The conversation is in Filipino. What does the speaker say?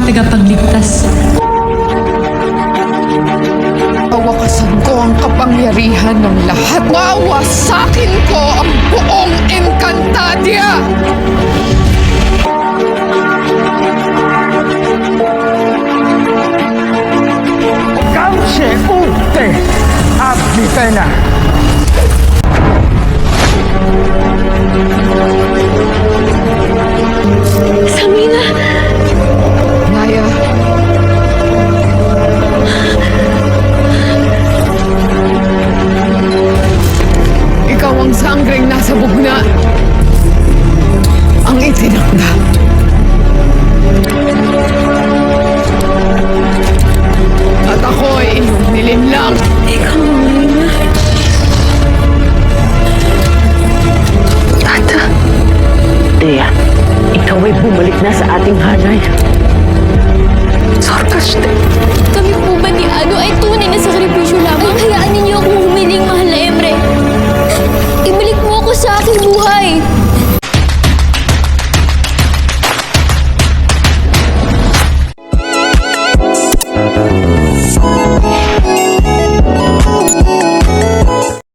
tagapagligtas. Pawakasan ko ang kapangyarihan ng lahat. Wawasakin ko ang buong Encantadia! Cauce urte ab vitena. Samina! Naya, ikaw ang sanggring nasa bugna. Ang itinakda. At ako'y iyong nilinlang. Ikaw, Marina. Tata. Dea, ikaw ay bumalik na sa ating hanay. Sorkaste.